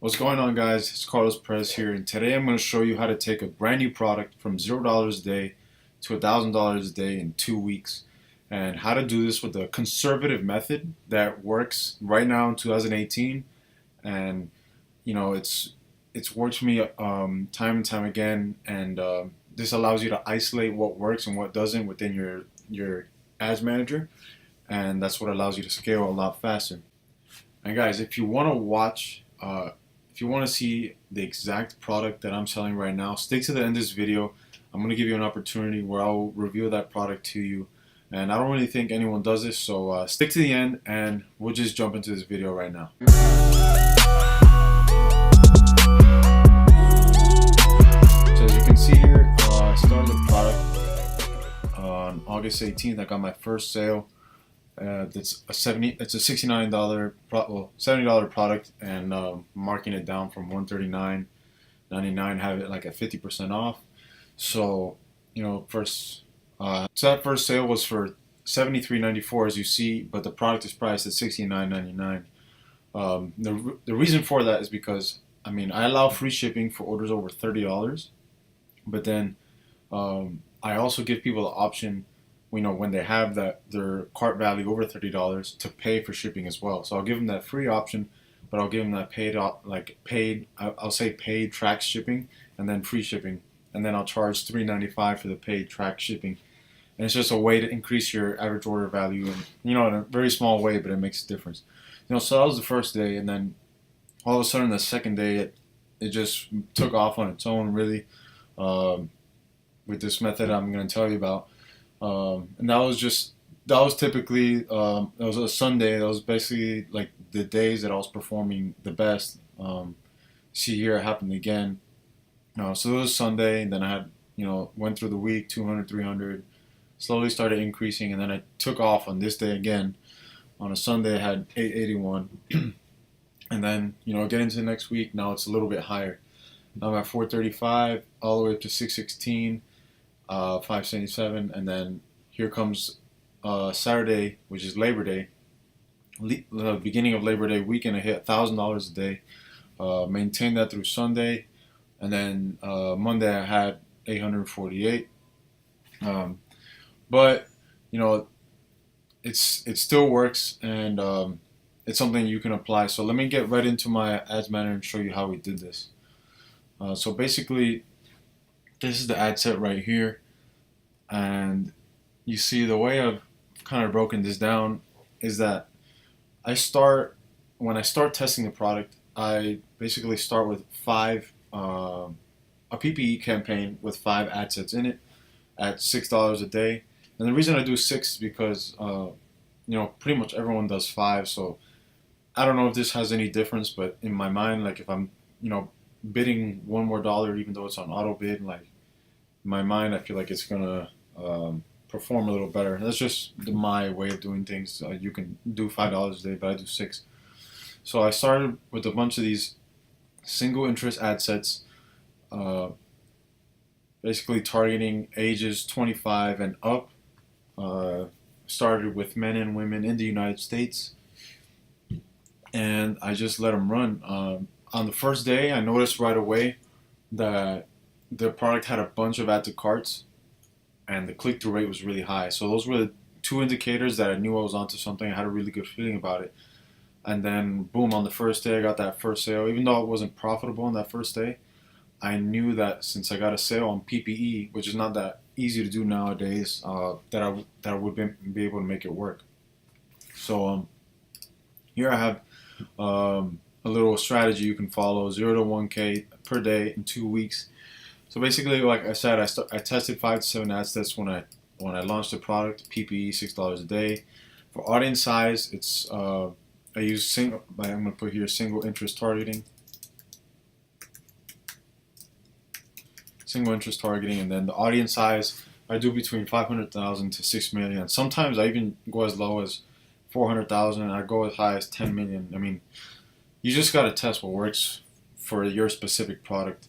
What's going on, guys? It's Carlos Perez here, and today I'm going to show you how to take a brand new product from $0 a day to $1,000 a day in 2 weeks, and how to do this with a conservative method that works right now in 2018. And it's worked for me time and time again, and this allows you to isolate what works and what doesn't within your ads manager, and that's what allows you to scale a lot faster. And guys, if you want to see the exact product that I'm selling right now, stick to the end of this video. I'm going to give you an opportunity where I'll reveal that product to you. And I don't really think anyone does this, so stick to the end and we'll just jump into this video right now. So as you can see here, I started the product on August 18th. I got my first sale. It's a $69 $70 product, and marking it down from $139.99, have it like at 50% off. So so that first sale was for $73.94, as you see, but the product is priced at $69.99. The reason for that is because I allow free shipping for orders over $30, but then I also give people the option, when they have their cart value over $30, to pay for shipping as well. So I'll give them that free option, but I'll give them that I'll say paid track shipping and then free shipping, and then I'll charge $3.95 for the paid track shipping. And it's just a way to increase your average order value, and in a very small way, but it makes a difference. So that was the first day, and then all of a sudden the second day it just took off on its own, really, with this method I'm going to tell you about. And that was typically, it was a Sunday. That was basically like the days that I was performing the best. See here, it happened again. So it was Sunday, and then I had, went through the week, 200, 300, slowly started increasing, and then I took off on this day again. On a Sunday, I had 881. And then, get into the next week, now it's a little bit higher. Now I'm at 435, all the way up to 616. 577, and then here comes Saturday, which is Labor Day. The beginning of Labor Day weekend, I hit $1,000 a day. Maintained that through Sunday, and then Monday I had 848. But it still works, and it's something you can apply. So let me get right into my ads manager and show you how we did this. So basically, this is the ad set right here, and you see the way I've kind of broken this down is that when I start testing the product, I basically start with a PPE campaign with 5 ad sets in it at $6 a day. And the reason I do 6 is because pretty much everyone does 5, so I don't know if this has any difference, but in my mind, like if I'm bidding one more dollar, even though it's on auto bid, like in my mind, I feel like it's gonna perform a little better. That's just my way of doing things. You can do $5 a day, but I do 6. So I started with a bunch of these single interest ad sets, basically targeting ages 25 and up. Started with men and women in the United States, and I just let them run. On the first day, I noticed right away that the product had a bunch of add to carts, and the click-through rate was really high. So those were the 2 indicators that I knew I was onto something. I had a really good feeling about it. And then, boom, on the first day, I got that first sale. Even though it wasn't profitable on that first day, I knew that since I got a sale on PPE, which is not that easy to do nowadays, that I would be able to make it work. So here I have a little strategy you can follow: 0 to 1K per day in 2 weeks. So basically, like I said, I tested 5 to 7 ad sets when I launched the product. PPE, $6 a day. For audience size, it's I use I'm going to put here single interest targeting. Single interest targeting, and then the audience size I do between 500,000 to 6 million. Sometimes I even go as low as 400,000, and I go as high as 10 million. You just got to test what works for your specific product.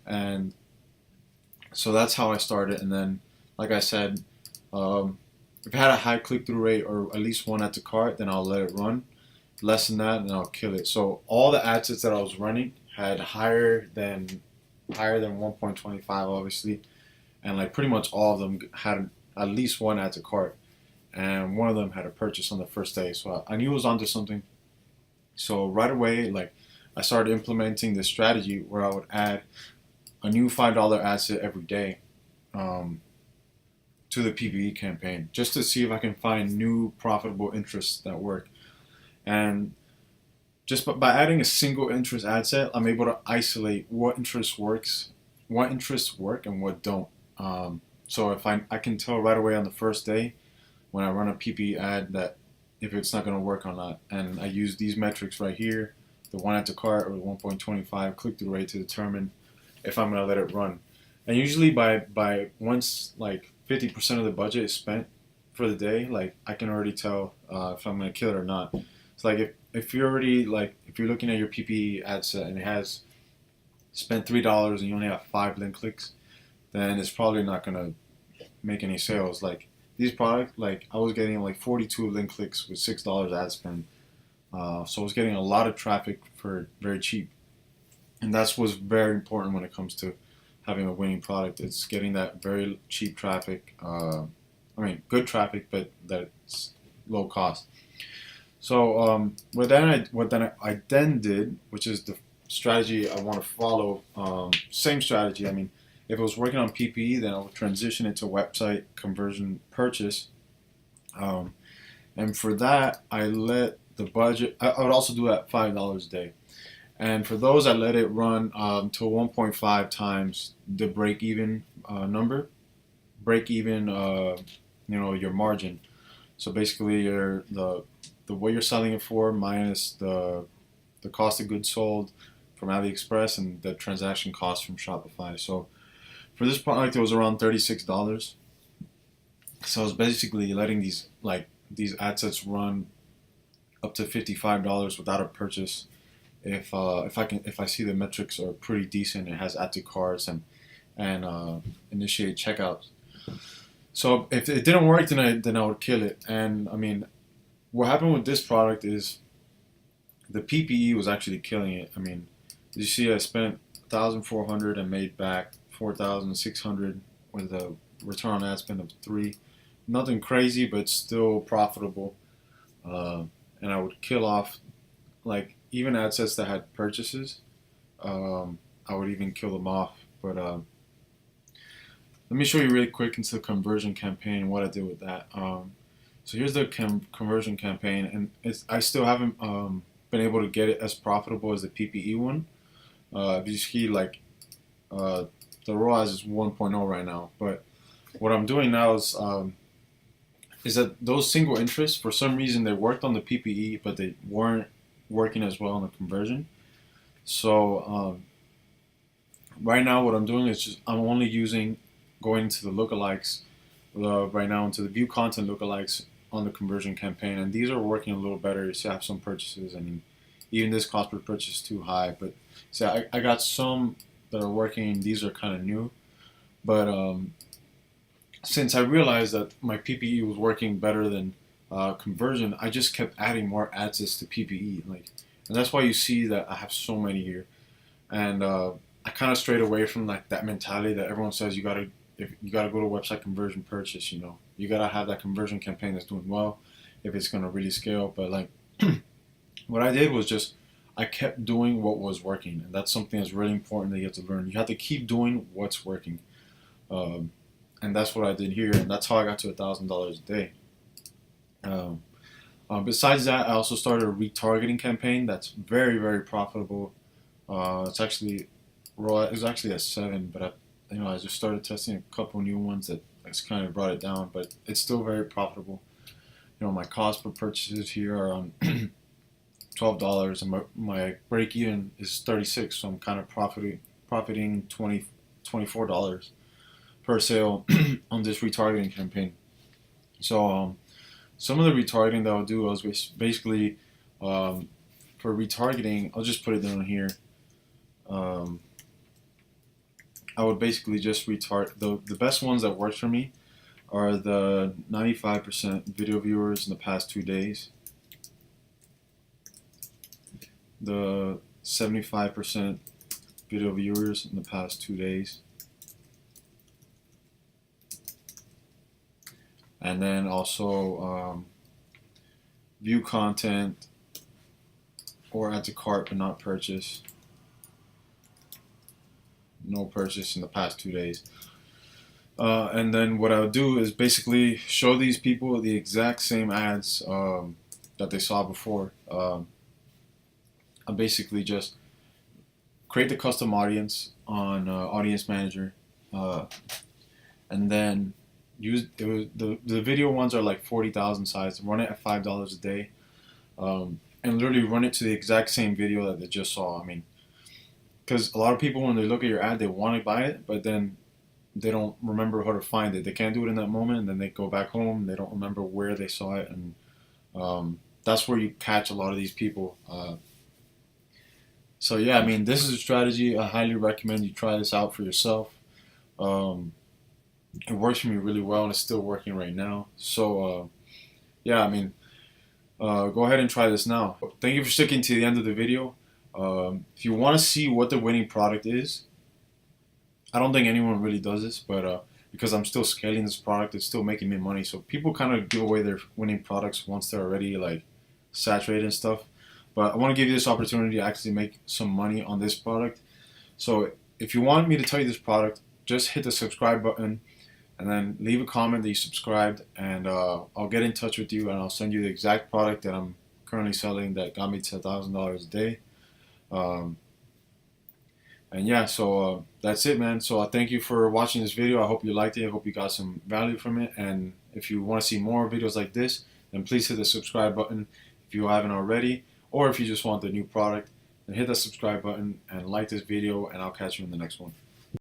And so that's how I started. And then, like I said, if it had a high click-through rate or at least one at the cart, then I'll let it run. less than that, and I'll kill it. So all the ad sets that I was running had higher than 1.25, obviously, and like pretty much all of them had at least one add to cart, and one of them had a purchase on the first day. So I knew it was onto something. So right away, like I started implementing this strategy where I would add a new $5 ad set every day. Um, to the PPE campaign just to see if I can find new profitable interests that work. And just by adding a single interest ad set, I'm able to isolate what interests work and what don't. So if I can tell right away on the first day when I run a PPE ad that if it's not going to work or not. And I use these metrics right here, the one add to cart or the 1.25 click through rate to determine if I'm going to let it run. And usually by once like 50% of the budget is spent for the day, like I can already tell if I'm going to kill it or not. It's like if you're already like if you're looking at your PPE ad set and it has spent $3 and you only have 5 link clicks, then it's probably not gonna make any sales. Like these products, like I was getting like 42 link clicks with $6 ad spend, so I was getting a lot of traffic for very cheap, and that's what's very important when it comes to having a winning product. It's getting that very cheap traffic. I mean, good traffic, but that's low cost. So what I then did, which is the strategy I want to follow, same strategy. I mean, if it was working on PPE, then I would transition it to website conversion purchase. Um, and for that, I let the budget. I would also do that $5 a day. And for those, I let it run to 1.5 times the break even number. Break even, your margin. So basically, the what you're selling it for minus the cost of goods sold from AliExpress and the transaction cost from Shopify. So for this product, it was around $36. So I was basically letting these ad sets run up to $55 without a purchase. If I see the metrics are pretty decent, it has add to carts and initiate checkouts. So if it didn't work, then I would kill it. And I mean, what happened with this product is the PPE was actually killing it. I mean, you see, I spent 1,400 and made back 4,600 with a return on ad spend of 3. Nothing crazy, but still profitable. And I would kill off like even ad sets that had purchases. I would even kill them off. But let me show you really quick into the conversion campaign and what I did with that. So here's the conversion campaign, and I still haven't been able to get it as profitable as the PPE one. If you see, like the ROAS is 1.0 right now, but what I'm doing now is that those single interests, for some reason, they worked on the PPE, but they weren't working as well on the conversion. So right now, what I'm doing is just I'm only going into the lookalikes right now into the view content lookalikes on the conversion campaign, and these are working a little better. So I have some purchases. I mean, even this cost per purchase is too high, but so I got some that are working. These are kind of new, but since I realized that my PPE was working better than conversion, I just kept adding more ad sets to PPE, and that's why you see that I have so many here, and I kind of strayed away from like that mentality that everyone says if you gotta go to website conversion purchase, you gotta have that conversion campaign that's doing well if it's gonna really scale. But like, what I did was just I kept doing what was working, and that's something that's really important that you have to learn. You have to keep doing what's working, and that's what I did here, and that's how I got to $1,000 a day. Besides that, I also started a retargeting campaign that's very, very profitable. It's actually at 7, but I just started testing a couple new ones that's kind of brought it down, but it's still very profitable. My cost per purchases here are $12, and my break even is 36, so I'm kind of profiting $24 per sale on this retargeting campaign. So some of the retargeting that I'll do is basically for retargeting, I'll just put it down here. I would basically just the best ones that work for me are the 95% video viewers in the past 2 days. the 75% video viewers in the past 2 days. And then also view content or add to cart but not purchase. No purchase in the past 2 days. And then what I would do is basically show these people the exact same ads that they saw before. I basically just create the custom audience on Audience Manager, and then the video ones are like 40,000 size. Run it at $5 a day, and literally run it to the exact same video that they just saw. I mean, because a lot of people when they look at your ad, they want to buy it, but then they don't remember how to find it. They can't do it in that moment, and then they go back home. They don't remember where they saw it, and that's where you catch a lot of these people. So yeah, I mean, this is a strategy. I highly recommend you try this out for yourself. It works for me really well, and it's still working right now. So yeah, I mean, go ahead and try this now. Thank you for sticking to the end of the video. If you want to see what the winning product is, I don't think anyone really does this, but because I'm still scaling this product, it's still making me money. So people kind of give away their winning products once they're already like saturated and stuff. But I want to give you this opportunity to actually make some money on this product. So if you want me to tell you this product, just hit the subscribe button and then leave a comment that you subscribed, and I'll get in touch with you and I'll send you the exact product that I'm currently selling that got me to $1,000 a day. And yeah, so that's it, man. So thank you for watching this video. I hope you liked it. I hope you got some value from it. And if you want to see more videos like this, then please hit the subscribe button if you haven't already. Or if you just want the new product, then hit the subscribe button and like this video, and I'll catch you in the next one.